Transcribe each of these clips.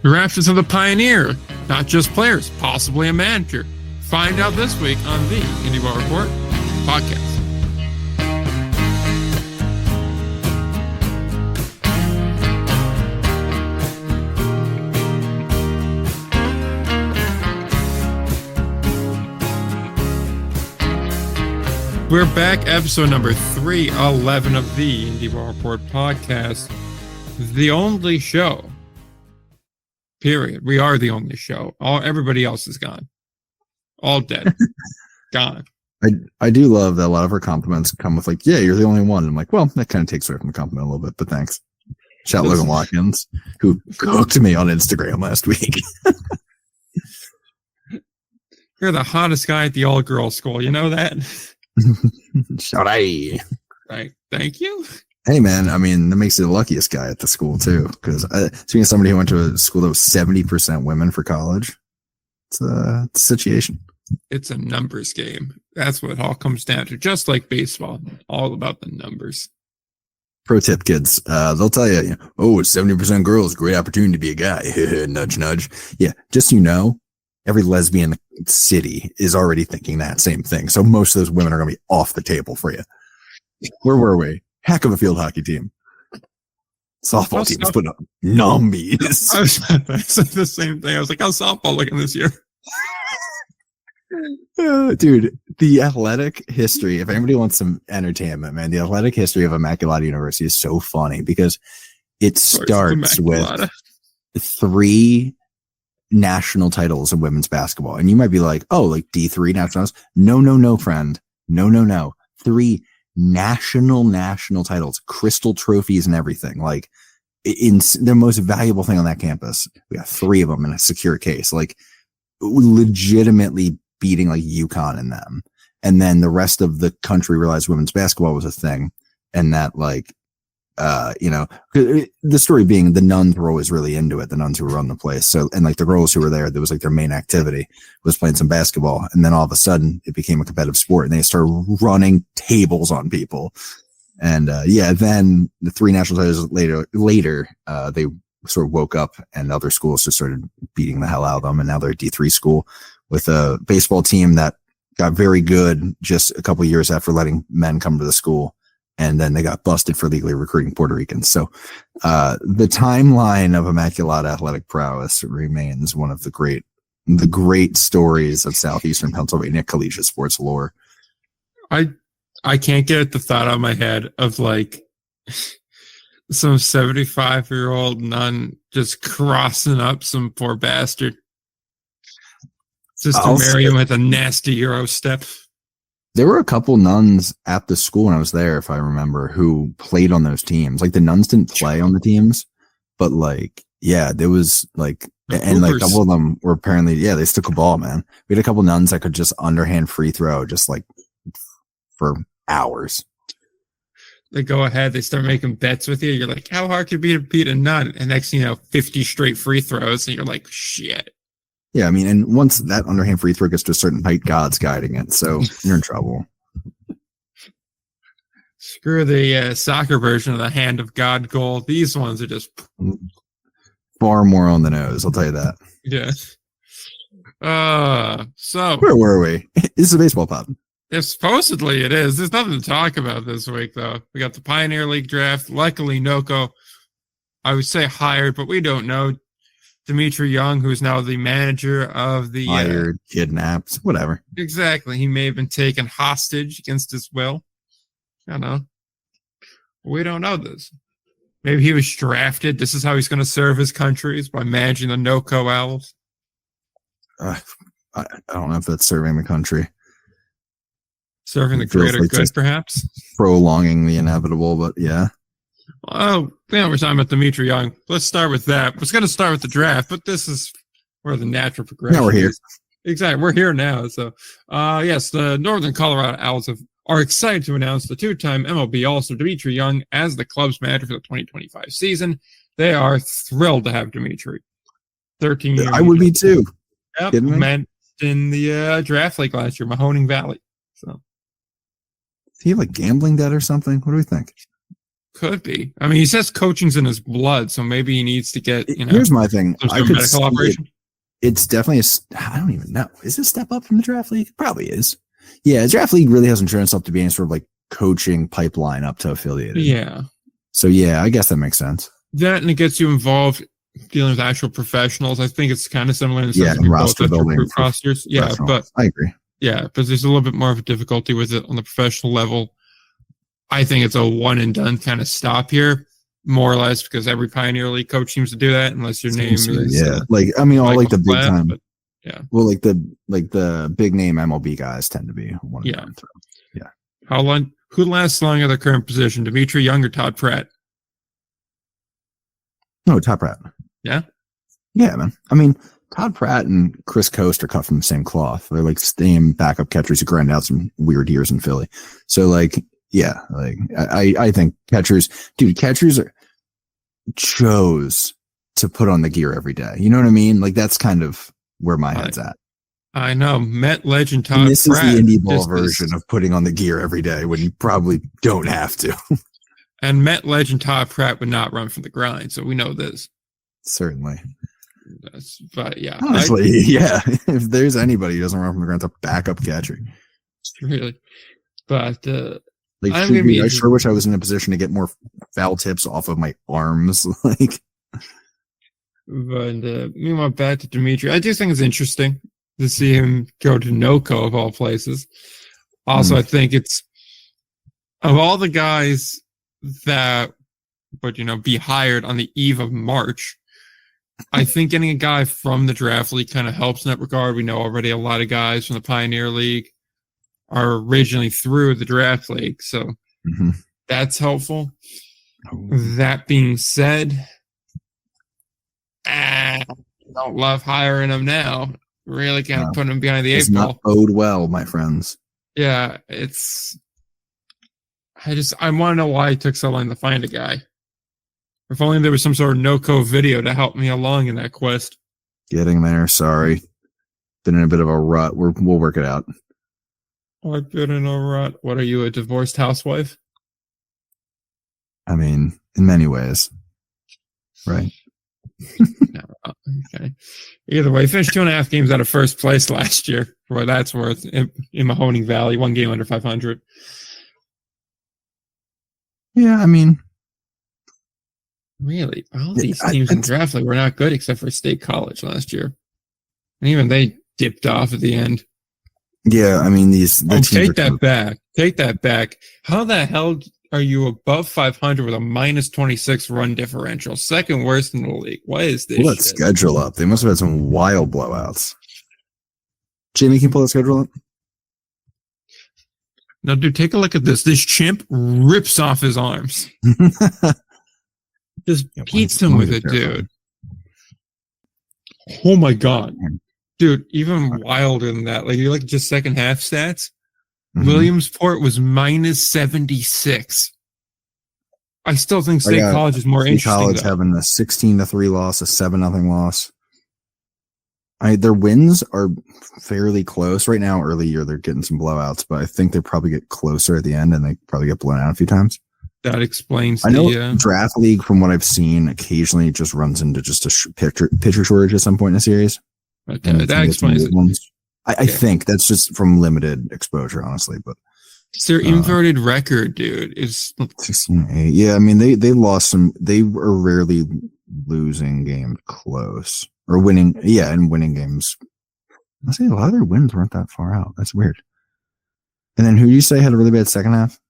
Drafted of the Pioneer, not just players, possibly a manager. Find out this week on the Indie Ball Report podcast. We're back, episode number 311 of the Indie Ball Report podcast. The only show. Period. We are the only show. Everybody else is gone. All dead. Gone. I do love that a lot of her compliments come with like, yeah, you're the only one. I'm like, well, that kind of takes away from the compliment a little bit, but thanks. Shout Logan Watkins, who cooked me on Instagram last week. You're the hottest guy at the all-girls school. You know that? Shout out. Right. Thank you. Hey, man, I mean, that makes you the luckiest guy at the school, too. Because speaking of somebody who went to a school that was 70% women for college, it's a situation. It's a numbers game. That's what it all comes down to. Just like baseball, all about the numbers. Pro tip, kids. They'll tell you, oh, it's 70% girls, great opportunity to be a guy. Nudge, nudge. Yeah, just so you know, every lesbian in the city is already thinking that same thing. So most of those women are going to be off the table for you. Where were we? Heck of a field hockey team. Softball team is putting up numbies. I was about to say the same thing. I was like, how's softball looking this year? Dude, the athletic history, if anybody wants some entertainment, man, the athletic history of Immaculata University is so funny because it starts with 3 national titles in women's basketball. And you might be like, oh, like D3 nationals? No, friend. No. 3 national titles, crystal trophies and everything. Like in the most valuable thing on that campus. We got 3 of them in a secure case, like legitimately beating like UConn in them. And then the rest of the country realized women's basketball was a thing. And that like, the story being the nuns were always really into it, the nuns who run the place. So, and like the girls who were there, that was like their main activity was playing some basketball. And then all of a sudden it became a competitive sport and they started running tables on people. And, then the 3 national titles later, they sort of woke up and other schools just started beating the hell out of them. And now they're a D3 school with a baseball team that got very good just a couple of years after letting men come to the school. And then they got busted for legally recruiting Puerto Ricans. So the timeline of Immaculata athletic prowess remains one of the great stories of Southeastern Pennsylvania collegiate sports lore. I can't get the thought out of my head of like some 75-year-old nun just crossing up some poor bastard just to marry him with a nasty Euro step. There were a couple nuns at the school when I was there, if I remember, who played on those teams. Like the nuns didn't play on the teams, but like, yeah, there was like, and like a couple of them were apparently, yeah, they stuck a ball, man. We had a couple nuns that could just underhand free throw just like for hours. They go ahead, they start making bets with you. You're like, how hard could it be to beat a nun? And next thing you know, 50 straight free throws. And you're like, shit. Yeah, I mean, and once that underhand free throw gets to a certain height, God's guiding it, so you're in trouble. Screw the soccer version of the hand of God goal. These ones are just far more on the nose, I'll tell you that. Yeah. So where were we? This is a baseball pod. If supposedly it is. There's nothing to talk about this week, though. We got the Pioneer League draft. Luckily, NoCo, I would say hired, but we don't know. Dimitri Young, who's now the manager of the hired, kidnapped, whatever. Exactly. He may have been taken hostage against his will. I don't know. We don't know this. Maybe he was drafted. This is how he's going to serve his country, is by managing the NoCo Owls. I don't know if that's serving the country. Serving the greater like good, perhaps? Prolonging the inevitable, but yeah. Oh, yeah, we're talking about Dimitri Young. Let's start with that. I was going to start with the draft, but this is where the natural progression Now we're here. is. Exactly. We're here now. So, yes, the Northern Colorado Owls are excited to announce the 2-time MLB All-Star Dimitri Young as the club's manager for the 2025 season. They are thrilled to have Dimitri. 13 years. I would be too. Yep, man, in the draft league last year, Mahoning Valley. So, does he have like gambling debt or something? What do we think? Could be. I mean, he says coaching's in his blood, so maybe he needs to get, Here's my thing. I could medical operation. It's definitely I don't even know. Is it a step up from the draft league? It probably is. Yeah, the draft league really hasn't shown itself to be any sort of like coaching pipeline up to affiliated. Yeah. So yeah, I guess that makes sense. That, and it gets you involved dealing with actual professionals. I think it's kind of similar in the sense of roster building rosters. Yeah, but I agree. Yeah, but there's a little bit more of a difficulty with it on the professional level. I think it's a one and done kind of stop here, more or less, because every Pioneer League coach seems to do that, unless your name is all like the big time. But, yeah. Well, like the big name MLB guys tend to be one. Yeah. So, yeah. How long? Who lasts long at their current position? Dimitri Young or Todd Pratt? No, Todd Pratt. Yeah. Yeah, man. I mean, Todd Pratt and Chris Coast are cut from the same cloth. They're like same backup catchers who grind out some weird years in Philly. So like, yeah, like I think catchers chose to put on the gear every day. You know what I mean? Like that's kind of where my head's at. I know. Met legend Todd Pratt. This is the indie ball version of putting on the gear every day when you probably don't have to. And Met legend Todd Pratt would not run from the grind, so we know this. Certainly. But yeah. Honestly, yeah. If there's anybody who doesn't run from the ground, it's a backup catcher. Really. But I sure wish I was in a position to get more foul tips off of my arms. But meanwhile, back to Dimitri. I do think it's interesting to see him go to NoCo of all places. Also, I think it's of all the guys that would, be hired on the eve of March, I think getting a guy from the draft league kind of helps in that regard. We know already a lot of guys from the Pioneer League are originally through the draft league, so that's helpful. That being said, I don't love hiring him now. Really kind of putting him behind the eight ball. Not bode well, my friends. Yeah, I want to know why it took so long to find a guy. If only there was some sort of NoCo video to help me along in that quest. Getting there, sorry. Been in a bit of a rut. We'll work it out. I've been in a rut. What are you, a divorced housewife? I mean, in many ways. Right. No, okay. Either way, finished 2.5 games out of first place last year, for what that's worth, in Mahoning Valley, 1 game under 500. Yeah, I mean, really, all these teams in draft league were not good except for State College last year, and even they dipped off at the end. Yeah, I mean take that back. How the hell are you above 500 with a minus 26 run differential? Second worst in the league. What is this? Pull that schedule up. They must have had some wild blowouts. Jamie, can you pull that schedule up? Now, dude, take a look at this. This chimp rips off his arms. Just beats him with it, dude. Oh my god. Dude, even wilder than that. Like, you look at just second half stats. Williamsport was minus 76. I still think State College is more interesting. State College having a 16-3 loss, a 7-0 loss. Their wins are fairly close right now. Early year, they're getting some blowouts, but I think they probably get closer at the end, and they probably get blown out a few times. That explains. I know draft league, from what I've seen, occasionally just runs into just a pitcher shortage at some point in the series. Okay, that explains it. I think that's just from limited exposure, honestly. But it's their inverted record, dude. It's 16-8. Yeah, I mean they lost some. They were rarely losing games close or winning. Yeah, and winning games. I say a lot of their wins weren't that far out. That's weird. And then who do you say had a really bad second half?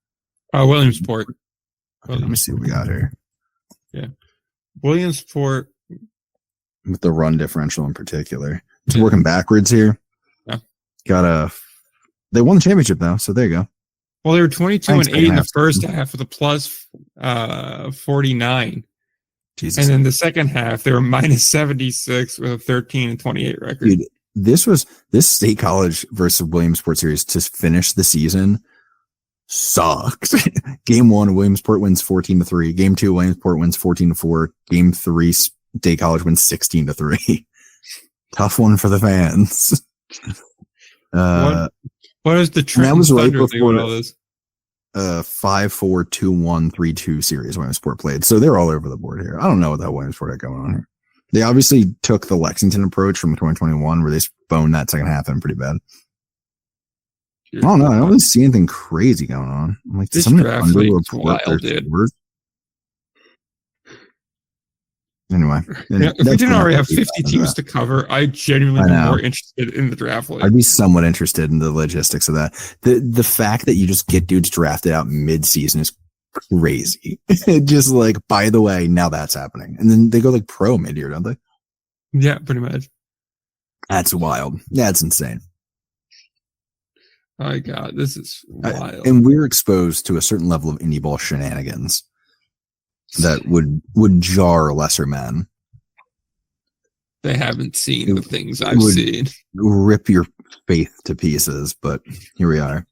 Williamsport. Okay, let me see what we got here. Yeah, Williamsport with the run differential in particular. It's working backwards here. Yeah. They won the championship though, so there you go. Well, they were 22-8 in the first half with a plus 49. Jesus. And then the second half, they were minus 76 with a 13-28 record. Dude, this State College versus Williamsport series to finish the season sucked. Game 1, Williamsport wins 14-3. Game 2, Williamsport wins 14-4. Game 3, State College wins 16-3. Tough one for the fans. What is the trend? That was right before all this. 5-4-2-1-3-2 series Williamsport played. So they're all over the board here. I don't know what that Williamsport got going on here. They obviously took the Lexington approach from 2021 where they boned that second half in pretty bad. I don't know. I don't really see anything crazy going on. I'm like, this draft league's wild, dude. Anyway, if we didn't already have 50 teams to cover, I genuinely be more interested in the draft league. I'd be somewhat interested in the logistics of that. The fact that you just get dudes drafted out mid-season is crazy. Just like, by the way, now that's happening. And then they go like pro mid-year, don't they? Yeah, pretty much. That's wild. That's insane. My God, this is wild. And we're exposed to a certain level of indie ball shenanigans that would jar lesser men. They haven't seen the things I've seen. Rip your faith to pieces, but here we are.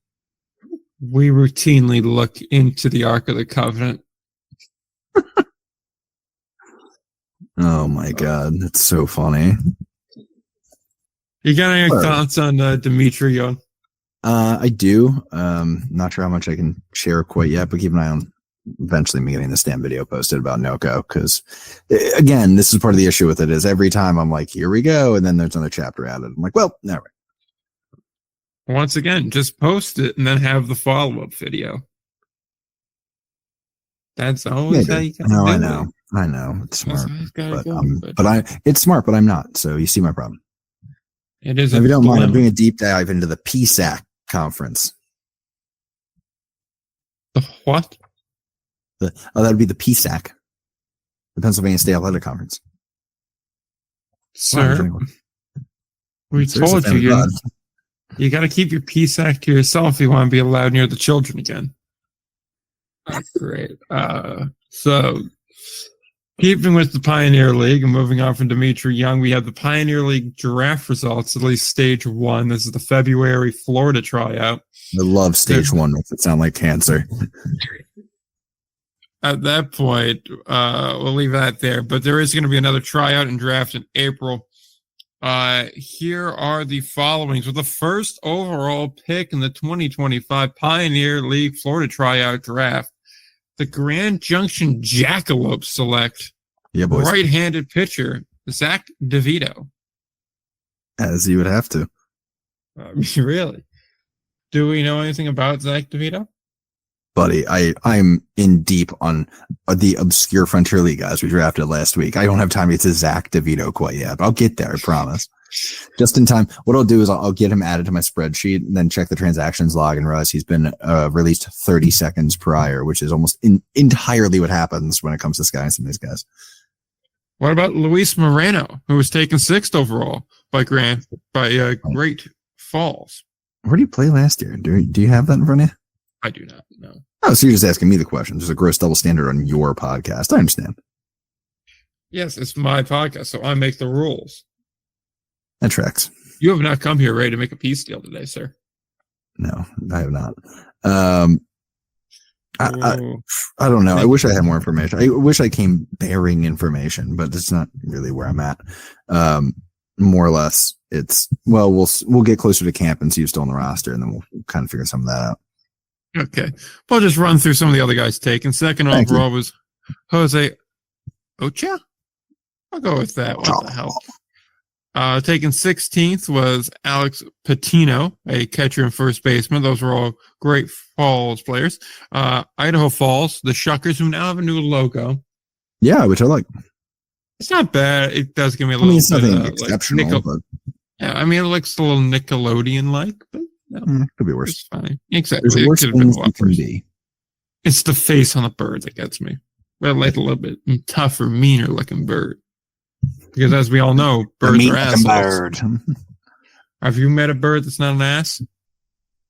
We routinely look into the Ark of the Covenant. Oh my God, that's so funny. You got any thoughts on Dimitri Young? I do. Not sure how much I can share quite yet, but keep an eye on eventually me getting this damn video posted about NoCo, because again, this is part of the issue with it is every time I'm like, here we go, and then there's another chapter added. I'm like, well, never. Once again, just post it and then have the follow-up video. That's always how you no, I know. I know. It's smart. It's smart, but I'm not. So you see my problem. It is. If you don't mind, I'm doing a deep dive into the PSAC conference. The what? That would be the PSAC, the Pennsylvania State Athletic Conference. Sir, we told you you got to keep your PSAC to yourself if you want to be allowed near the children again. That's great. So, keeping with the Pioneer League and moving on from Dimitri Young, we have the Pioneer League draft results, at least stage 1. This is the February Florida tryout. I love stage 1. Makes it sound like cancer. At that point, we'll leave that there. But there is going to be another tryout and draft in April. Here are the followings. With the first overall pick in the 2025 Pioneer League Florida tryout draft, the Grand Junction Jackalopes select right-handed pitcher Zach DeVito. As you would have to. Really? Do we know anything about Zach DeVito? Buddy, I'm in deep on the obscure Frontier League guys we drafted last week. I don't have time to get to Zach DeVito quite yet, but I'll get there, I promise. Just in time. What I'll do is I'll get him added to my spreadsheet and then check the transactions log and realize he's been released 30 seconds prior, which is almost entirely what happens when it comes to some of these guys. What about Luis Moreno, who was taken 6th overall by Great Falls? Where did he play last year? Do you have that in front of you? I do not know. Oh, so you're just asking me the question. There's a gross double standard on your podcast. I understand. Yes, it's my podcast, so I make the rules. That tracks. You have not come here ready to make a peace deal today, sir. No, I have not. I don't know. I wish I had more information. I wish I came bearing information, but it's not really where I'm at. More or less, it's we'll get closer to camp and see who's still on the roster, and then we'll kind of figure some of that out. Okay. We'll just run through some of the other guys taken. Second overall was Jose Ochoa. I'll go with that. What the hell? Taken 16th was Alex Patino, a catcher and first baseman. Those were all Great Falls players. Idaho Falls, the Shuckers, who now have a new logo. Yeah, which I like. It's not bad. It does give me a little it's nothing exceptional. But... Yeah, I mean, it looks a little Nickelodeon-like, but no, could be worse. It's fine. Exactly. There's worse things you can be. It's the face on the bird that gets me. But like a little bit tougher, meaner looking bird. Because as we all know, birds are assholes. Bird. Have you met a bird that's not an ass?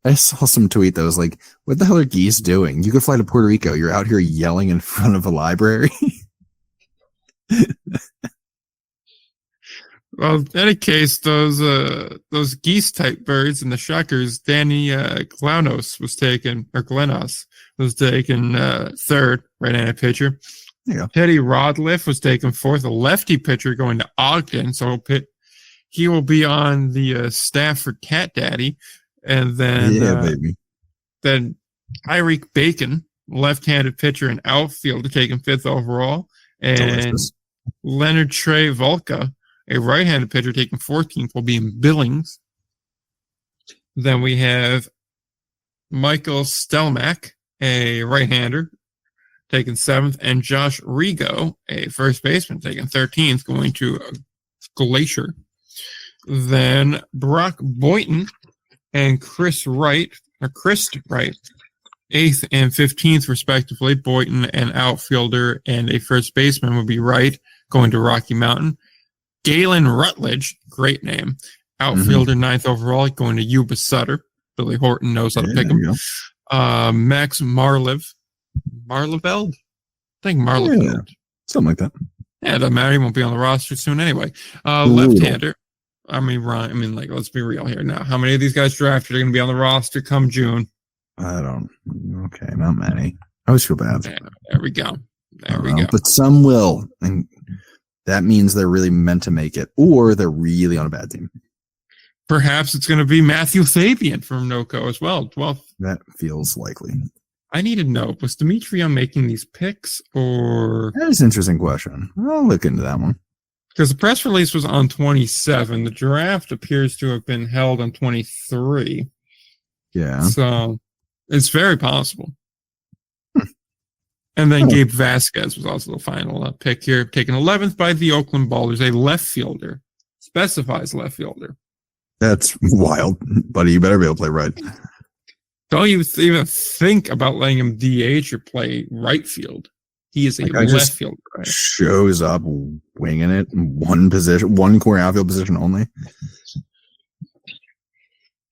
I saw some tweet that was like, what the hell are geese doing? You could fly to Puerto Rico. You're out here yelling in front of a library. Well, in any case, those geese type birds and the shuckers, Danny Glenos was taken 3rd, right-handed pitcher. Yeah. Teddy Rodliff was taken 4th, a lefty pitcher going to Ogden, so he will be on the staff for Cat Daddy, and then baby. Then Tyreek Bacon, left-handed pitcher and outfielder, taken 5th overall. And Delicious. Leonard Trey Volka, a right-handed pitcher, taken 14th, will be in Billings. Then we have Michael Stelmach, a right-hander, taken 7th, and Josh Rigo, a first baseman, taken 13th, going to Glacier. Then Brock Boynton and Chris Wright, 8th and 15th, respectively. Boynton, an outfielder and a first baseman, would be Wright, going to Rocky Mountain. Galen Rutledge, great name, outfielder, 9th overall, going to Yuba Sutter. Billy Horton knows how to pick him. Max Marleveld? I think Marleveld. Yeah, something like that. Yeah, it doesn't matter. He won't be on the roster soon anyway. Left-hander. Let's be real here now. How many of these guys drafted are going to be on the roster come June? Okay, not many. I always feel bad. There we go. But some will, and that means they're really meant to make it, or they're really on a bad team. Perhaps it's going to be Matthew Fabian from NoCo as well. 12th. That feels likely. I need to know, was Demetriou making these picks, or? That is an interesting question. I'll look into that one. Because the press release was on 27. The draft appears to have been held on 23. Yeah. So it's very possible. And then Gabe Vasquez was also the final pick here, taken 11th by the Oakland Ballers, a left fielder. Specifies left fielder. That's wild, buddy. You better be able to play right. Don't you even think about letting him DH or play right field. He is a left fielder. Right? Shows up winging it in one position, one corner outfield position only.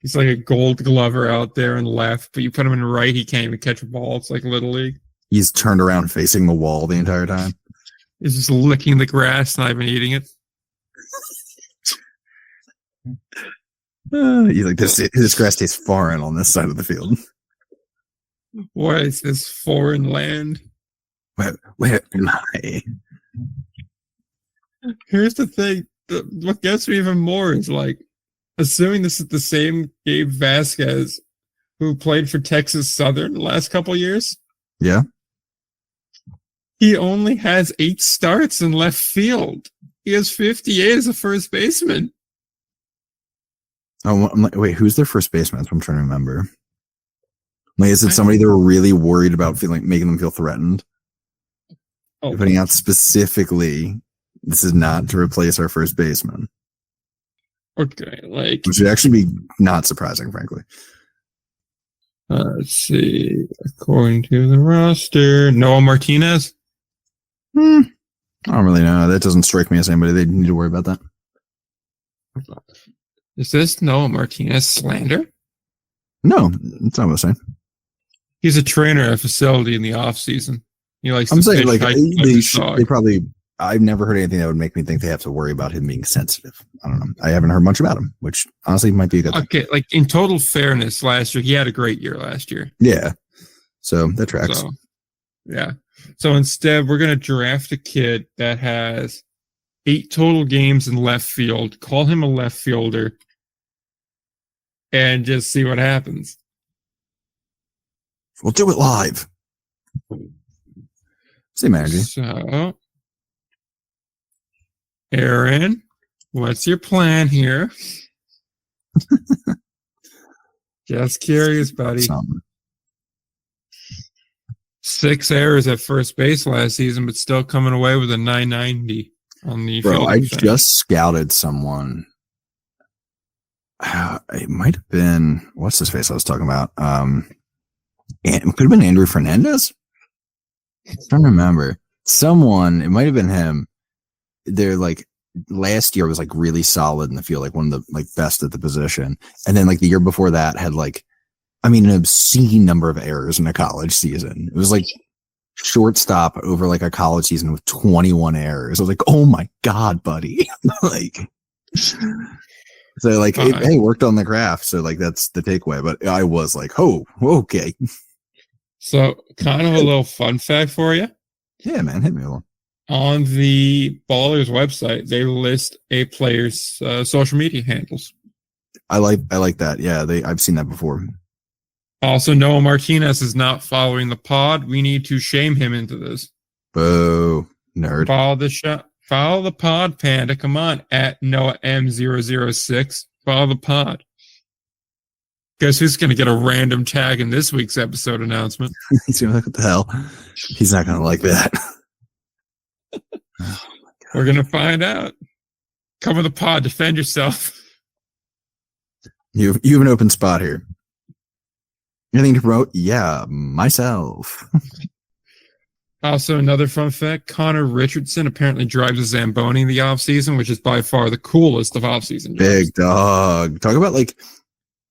He's like a Gold Glover out there in left, but you put him in right, he can't even catch a ball. It's like Little League. He's turned around facing the wall the entire time. He's just licking the grass, not even eating it. He's like, this grass tastes foreign on this side of the field. What is this foreign land? Where am I? Here's the thing. What gets me even more is like, assuming this is the same Gabe Vasquez who played for Texas Southern the last couple years. Yeah. He only has 8 starts in left field. He has 58 as a first baseman. Oh, I'm like, wait, who's their first baseman? I'm trying to remember. Like, is it somebody they were really worried about making them feel threatened? Oh, putting out specifically, this is not to replace our first baseman. Okay, like, which would actually be not surprising, frankly. Let's see. According to the roster, Noah Martinez. I don't really know. That doesn't strike me as anybody they need to worry about that. Is this Noah Martinez slander? No, it's not what I'm saying. He's a trainer at a facility in the off season. He likes. I'm saying like they probably. I've never heard anything that would make me think they have to worry about him being sensitive. I don't know. I haven't heard much about him, which honestly might be a good thing. Okay, like in total fairness, last year he had a great year last year. Yeah, so that tracks. So, yeah. So instead, we're gonna draft a kid that has 8 total games in left field. Call him a left fielder, and just see what happens. We'll do it live. Same energy. So, Aaron, what's your plan here? Just curious, buddy. 6 errors at first base last season, but still coming away with a 990 on the field. I just scouted someone. It might have been, what's his face I was talking about? It could have been Andrew Fernandez. I'm trying to remember. Someone, it might have been him. They're like, last year was like really solid in the field, like one of the like best at the position. And then like the year before that had like, an obscene number of errors in a college season. It was like shortstop over like a college season with 21 errors. I was like, oh my God, buddy. Like, so like, hey, worked on the graph. So like, that's the takeaway. But I was like, oh, okay. So kind of a little fun fact for you. Yeah, man, hit me along. On the Ballers website, they list a player's social media handles. I like that. Yeah, I've seen that before. Also, Noah Martinez is not following the pod. We need to shame him into this. Boo, nerd. Follow the pod, Panda. Come on, at Noah M006. Follow the pod. Guess who's going to get a random tag in this week's episode announcement? He's going to be like, what the hell? He's not going to like that. Oh, we're going to find out. Cover the pod. Defend yourself. You have an open spot here. Anything to promote? Yeah, myself. Also, another fun fact, Connor Richardson apparently drives a Zamboni in the offseason, which is by far the coolest of offseason jobs. Big dog. Talk about like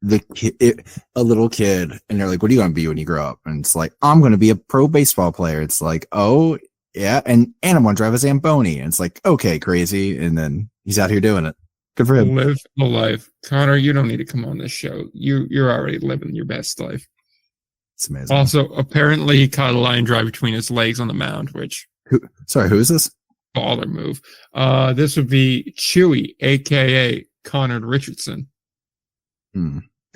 a little kid, and they're like, what are you going to be when you grow up? And it's like, I'm going to be a pro baseball player. It's like, oh, yeah, and I'm going to drive a Zamboni. And it's like, okay, crazy. And then he's out here doing it. Good for him. Live the life. Connor, you don't need to come on this show. You're already living your best life. It's amazing. Also, apparently he caught a line drive between his legs on the mound, which... who is this? Baller move. This would be Chewy, a.k.a. Connor Richardson.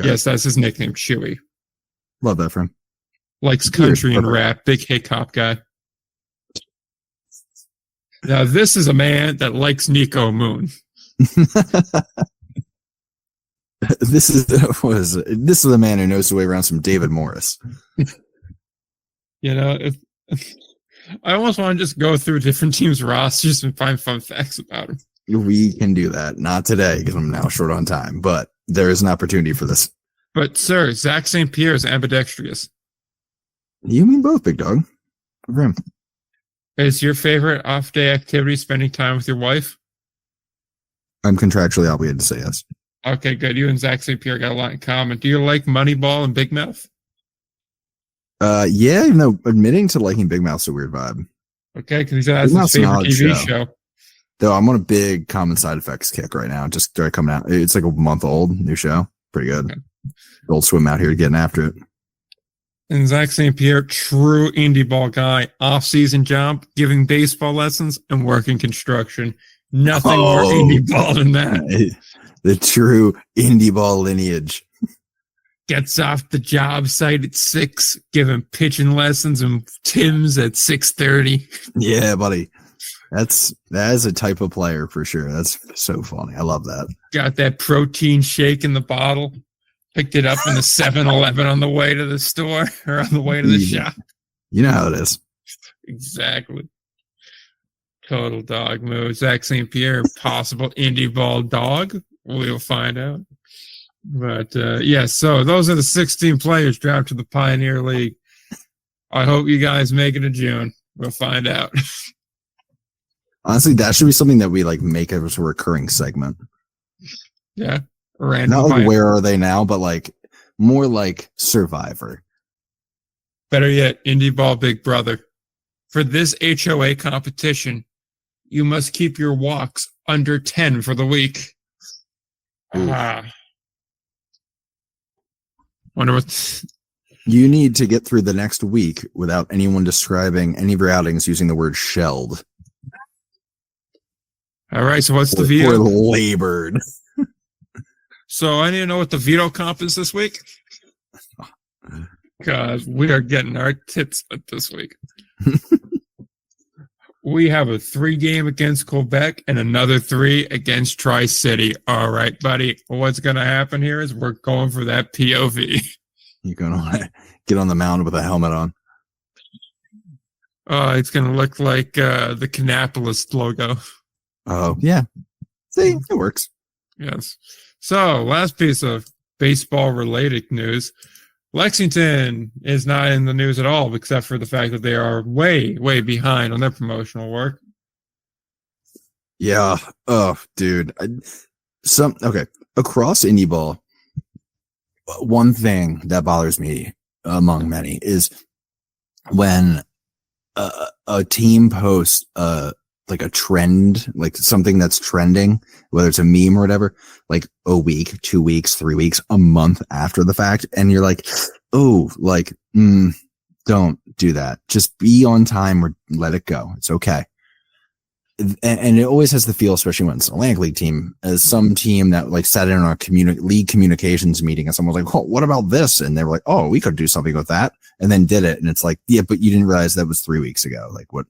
Yes, that's his nickname, Chewy. Love that for him. Likes country and rap. Big hip hop guy. Now, this is a man that likes NoCo Moon. This is a man who knows the way around some David Morris. You know, I almost want to just go through different teams' rosters and find fun facts about them. We can do that. Not today, because I'm now short on time, but there is an opportunity for this. But, sir, Zach St. Pierre is ambidextrous. You mean both, big dog. For him. Is your favorite off-day activity spending time with your wife? I'm contractually obligated to say yes. Okay, good. You and Zach St. Pierre got a lot in common. Do you like Moneyball and Big Mouth? Yeah, even though admitting to liking Big Mouth's a weird vibe. Okay, because that's his favorite TV show. Though I'm on a big Common Side Effects kick right now. Just started coming out. It's like a month old, new show. Pretty good. Okay. Old Swim out here getting after it. And Zach St. Pierre, true indie ball guy, off-season job, giving baseball lessons and working construction. Nothing more indie ball than that. The true indie ball lineage. Gets off the job site at 6, giving pitching lessons and Tim's at 6:30. Yeah, buddy. That is a type of player for sure. That's so funny. I love that. Got that protein shake in the bottle. Picked it up in the 7-Eleven on the way to the store or on the way to the shop. You know how it is. Exactly. Total dog move. Zach St. Pierre, possible indie ball dog. We'll find out. But, so those are the 16 players drafted to the Pioneer League. I hope you guys make it to June. We'll find out. Honestly, that should be something that we make as a recurring segment. Yeah. Not like where are they now, but more like Survivor. Better yet, Indie Ball Big Brother. For this HOA competition, you must keep your walks under 10 for the week. Wonder what... You need to get through the next week without anyone describing any of your outings using the word shelled. All right, so what's the veto? Or labored. So I need to know what the veto comp is this week. Because we are getting our tits at this week. We have a 3-game against Quebec and another 3 against Tri-City. All right, buddy. What's going to happen here is we're going for that POV. You're going to get on the mound with a helmet on. It's going to look like the Canapolis logo. Oh, yeah. See, it works. Yes. So, last piece of baseball-related news. Lexington is not in the news at all, except for the fact that they are way, way behind on their promotional work. Yeah. Oh, dude. Okay. Across indie ball, one thing that bothers me, among many, is when a team posts a trend, something that's trending, whether it's a meme or whatever, a week, 2 weeks, 3 weeks, a month after the fact. And you're like, don't do that. Just be on time or let it go. It's okay. and it always has the feel, especially when it's an Atlantic League team, as some team that like sat in on a league communications meeting and someone was like, oh, what about this? And they were like, oh, we could do something with that, and then did it. And it's like, yeah, but you didn't realize that was 3 weeks ago. Like what?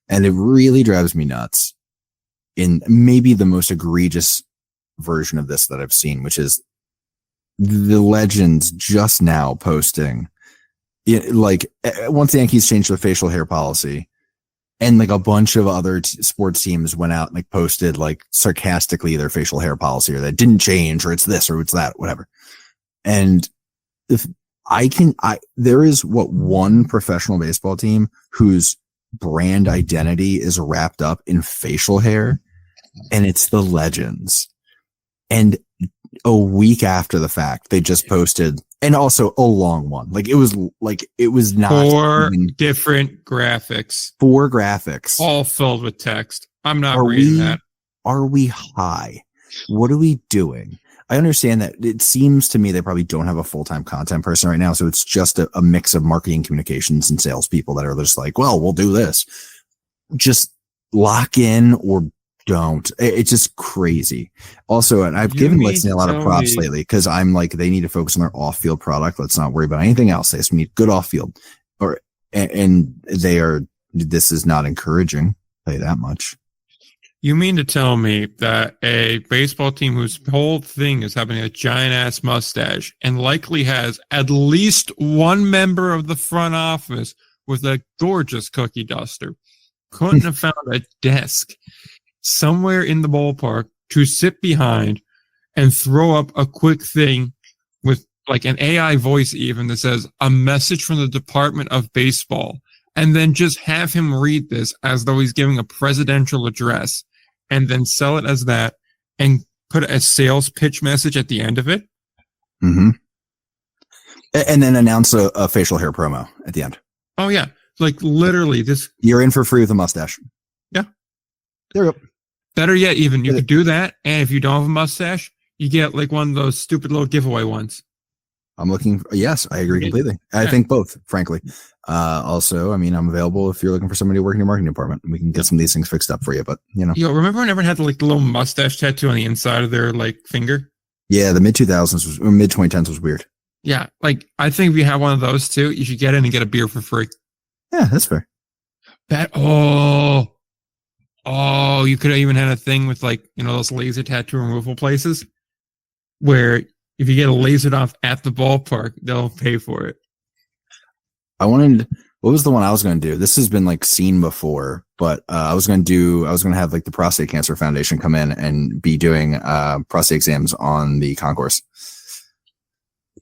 And it really drives me nuts in maybe the most egregious version of this that I've seen, which is the Legends just now posting like once the Yankees changed the facial hair policy, and like a bunch of other sports teams went out and like posted like sarcastically their facial hair policy, or that didn't change, or it's this or it's that, whatever. And if there is one professional baseball team whose brand identity is wrapped up in facial hair, and it's the Legends. And a week after the fact, they just posted, and also a long one. It was not 4 different graphics. 4 graphics. All filled with text. I'm not reading that. Are we high? What are we doing? I understand that it seems to me they probably don't have a full-time content person right now. So it's just a mix of marketing, communications, and salespeople that are just like, well, we'll do this. Just lock in or don't. It's just crazy. Also, and I've given Lexington a lot of props lately because I'm like, they need to focus on their off-field product. Let's not worry about anything else. They just need good off-field, and this is not encouraging. I'll tell you that much. You mean to tell me that a baseball team whose whole thing is having a giant ass mustache and likely has at least one member of the front office with a gorgeous cookie duster couldn't have found a desk somewhere in the ballpark to sit behind and throw up a quick thing with like an AI voice even that says a message from the Department of Baseball, and then just have him read this as though he's giving a presidential address, and then sell it as that and put a sales pitch message at the end of it. Mm-hmm. And then announce a facial hair promo at the end. Oh yeah. Like literally this. You're in for free with a mustache. Yeah. There you go. Better yet, even you could do that. And if you don't have a mustache, you get like one of those stupid little giveaway ones. Yes, I agree completely. I think both, frankly. Also, I mean, I'm available if you're looking for somebody to work in your marketing department. We can get some of these things fixed up for you, but you know. Yo, remember when everyone had like the little mustache tattoo on the inside of their like finger? Yeah, the mid 2000s or mid 2010s was weird. Yeah, like I think if you have one of those too, you should get in and get a beer for free. Yeah, that's fair. You could have even had a thing with like, you know, those laser tattoo removal places where if you get a lasered off at the ballpark, they'll pay for it. What was the one I was going to do? This has been like seen before, but I was going to have like the Prostate Cancer Foundation come in and be doing prostate exams on the concourse.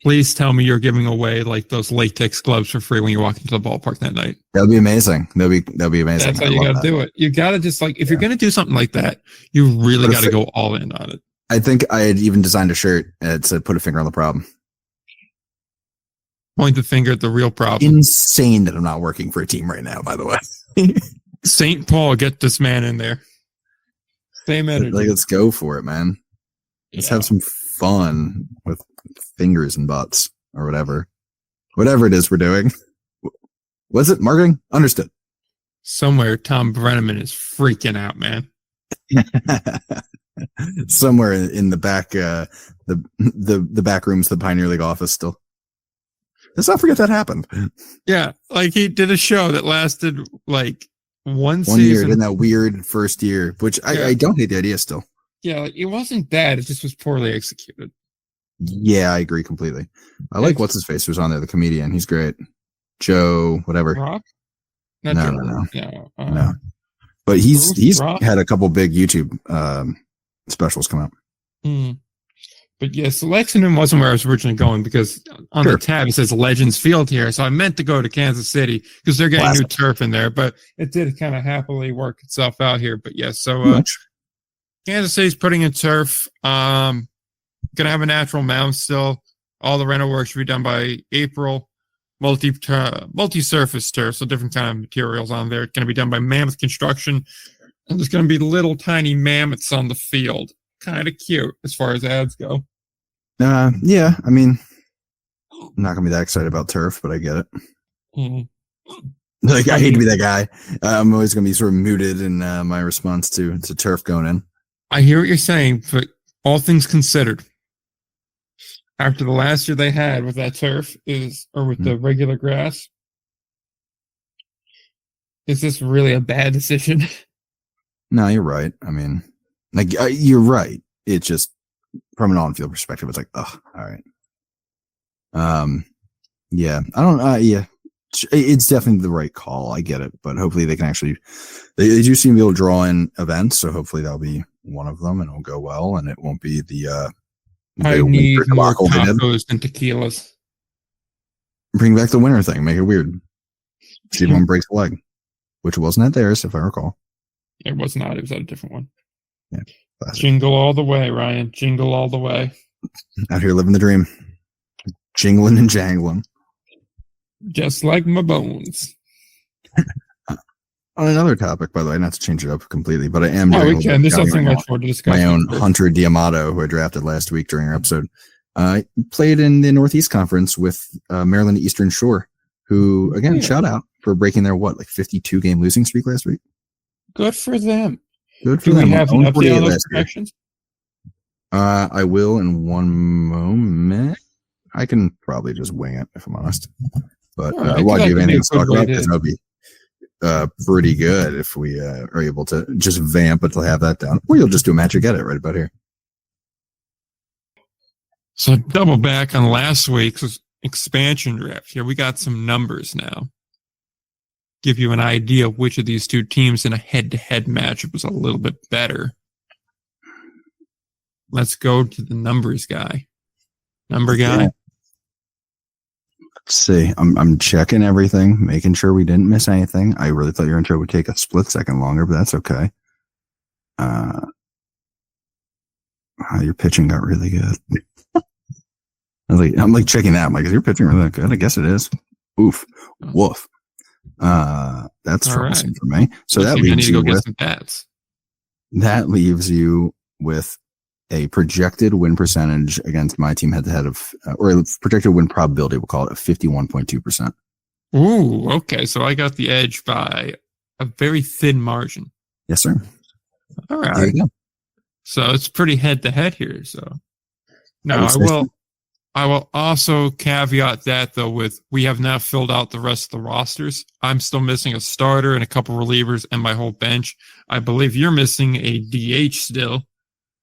Please tell me you're giving away like those latex gloves for free when you walk into the ballpark that night. That'll be amazing. That'll be amazing. That's how you got to do it. You got to just like, if you're going to do something like that, you really got to go all in on it. I think I had even designed a shirt that said "Put a finger on the problem." Point the finger at the real problem. Insane that I'm not working for a team right now, by the way. St. Paul, get this man in there. Same energy. Like, let's go for it, man. Let's have some fun with fingers and butts or whatever. Whatever it is we're doing. Was it marketing? Understood. Somewhere Tom Brenneman is freaking out, man. Somewhere in the back, the back rooms, the Pioneer League office still. Let's not forget that happened. Yeah, like he did a show that lasted like one season. Year in that weird first year, which I don't hate the idea still. Yeah, like, it wasn't bad. It just was poorly executed. Yeah, I agree completely. I like what's his face who's on there, the comedian. He's great. Joe, whatever. Rock? No. But he's had a couple big YouTube specials come out. Mm. But yes, Lexington wasn't where I was originally going because on the tab it says Legends Field here. So I meant to go to Kansas City because they're getting new turf in there, but it did kind of happily work itself out here. But yes, so Kansas City's putting in turf. Gonna have a natural mound still. All the rental work should be done by April. Multi-surface turf, so different kind of materials on there. It's going to be done by Mammoth Construction, and there's going to be little tiny mammoths on the field. Kind of cute as far as ads go. Yeah, I mean, I'm not going to be that excited about turf, but I get it. Mm-hmm. Like, I hate to be that guy. I'm always going to be sort of muted in my response to turf going in. I hear what you're saying, but all things considered, after the last year they had with that turf with the regular grass, is this really a bad decision? No, you're right. I mean, like, you're right. It's just from an on-field perspective, it's like, oh, all right. Yeah, I don't. Yeah, it's definitely the right call. I get it, but hopefully they can actually. They do seem to be able to draw in events, so hopefully that'll be one of them, and it'll go well, and it won't be the. I need more tacos and tequilas. Bring back the winter thing. Make it weird. See if one breaks a leg, which wasn't at theirs, if I recall. It was not. It was at a different one. Yeah. Jingle all the way, Ryan. Jingle all the way. Out here living the dream. Jingling and jangling. Just like my bones. On another topic, by the way, not to change it up completely, but I am. Oh, we can. There's nothing much more to discuss. My own Hunter Diamato, who I drafted last week during our episode, played in the Northeast Conference with Maryland Eastern Shore, who, again, shout out for breaking their, 52 game losing streak last week. Good for them. Good for them. Do we have an update on those projections? I will in one moment. I can probably just wing it, if I'm honest. But while you have anything to talk about, because that would be pretty good if we are able to just vamp it to have that down. Or you'll just do a magic edit right about here. So double back on last week's expansion draft. Here we got some numbers now. Give you an idea of which of these two teams in a head-to-head matchup was a little bit better. Let's go to the numbers guy. Number guy. Yeah. Let's see. I'm checking everything, making sure we didn't miss anything. I really thought your intro would take a split second longer, but that's okay. Your pitching got really good. I'm like checking that. I'm like, is your pitching really good? I guess it is. Oof. Woof. That's troublesome for me. So that leaves you with that leaves you with a projected win percentage against my team head to head of, or a projected win probability, we'll call it, of 51.2%. Ooh, okay. So I got the edge by a very thin margin. Yes, sir. All right. There you go. So it's pretty head to head here. So now I will also caveat that though with we have now filled out the rest of the rosters. I'm still missing a starter and a couple relievers and my whole bench. I believe you're missing a DH still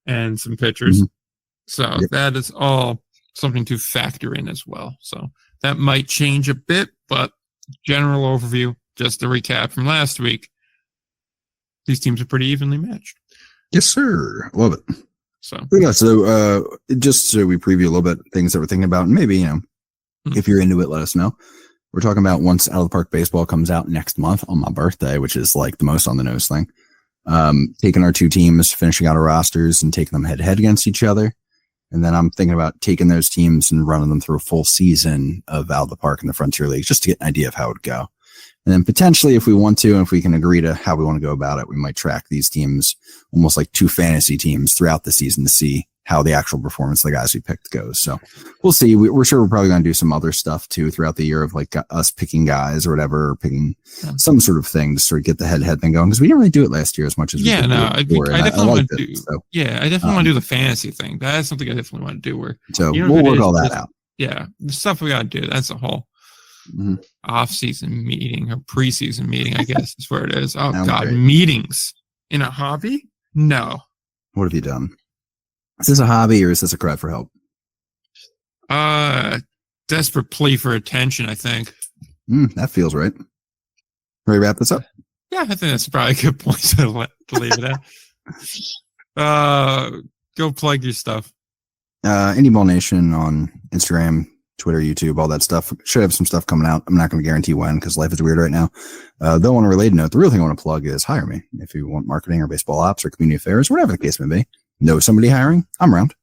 and some pitchers. Mm-hmm. So that is all something to factor in as well. So that might change a bit, but general overview, just to recap from last week, these teams are pretty evenly matched. Yes, sir. Love it. So just so we preview a little bit things that we're thinking about, and maybe, if you're into it, let us know. We're talking about once Out of the Park Baseball comes out next month on my birthday, which is like the most on the nose thing. Taking our two teams, finishing out our rosters and taking them head to head against each other. And then I'm thinking about taking those teams and running them through a full season of Out of the Park in the Frontier League, just to get an idea of how it would go. And then potentially, if we want to, and if we can agree to how we want to go about it, we might track these teams almost like two fantasy teams throughout the season to see how the actual performance of the guys we picked goes. So we'll see. We're sure we're probably going to do some other stuff too throughout the year of like us picking guys or whatever, or picking some sort of thing to sort of get the head-to-head thing going, because we didn't really do it last year as much as we did. I definitely want to do. So, I definitely want to do the fantasy thing. That is something I definitely want to do. We'll work all that out. Yeah, the stuff we got to do. That's a whole off-season meeting or preseason meeting, I guess is where it is. Oh God, meetings in a hobby? No. What have you done? Is this a hobby or is this a cry for help? Desperate plea for attention, I think. That feels right. Ready to wrap this up? Yeah, I think that's probably a good point to leave it at. Go plug your stuff. Indie Ball Nation on Instagram, Twitter, YouTube, all that stuff. Should have some stuff coming out. I'm not going to guarantee when because life is weird right now. Though on a related note, the real thing I want to plug is hire me. If you want marketing or baseball ops or community affairs, whatever the case may be. Know somebody hiring? I'm around.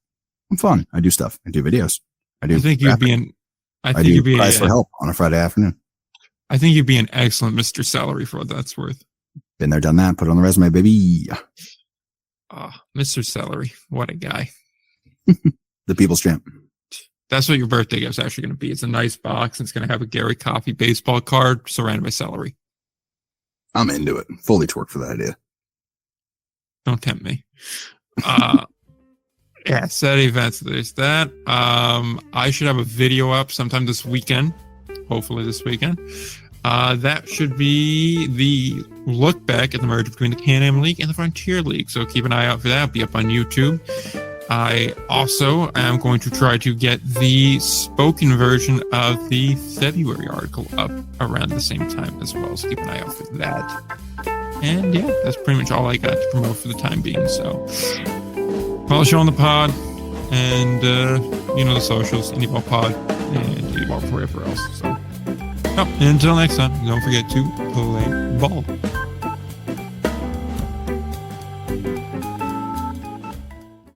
I'm fun. I do stuff. I do videos. I think you'd be an. I do price for help on a Friday afternoon. I think you'd be an excellent Mr. Celery for what that's worth. Been there, done that. Put it on the resume, baby. Mr. Celery, what a guy. The people's champ. That's what your birthday gift's actually going to be. It's a nice box. And it's going to have a Gary Coffey baseball card surrounded by celery. I'm into it. Fully twerk for that idea. Don't tempt me. Yeah, set events. There's that. I should have a video up sometime this weekend. Hopefully this weekend. That should be the look back at the merger between the Can-Am League and the Frontier League. So keep an eye out for that. It'll be up on YouTube. I also am going to try to get the spoken version of the February article up around the same time as well. So keep an eye out for that. And yeah, that's pretty much all I got to promote for the time being. So follow the show on the pod and, the socials, Indie Pod and Indie Ball wherever else. So, until next time, don't forget to play ball.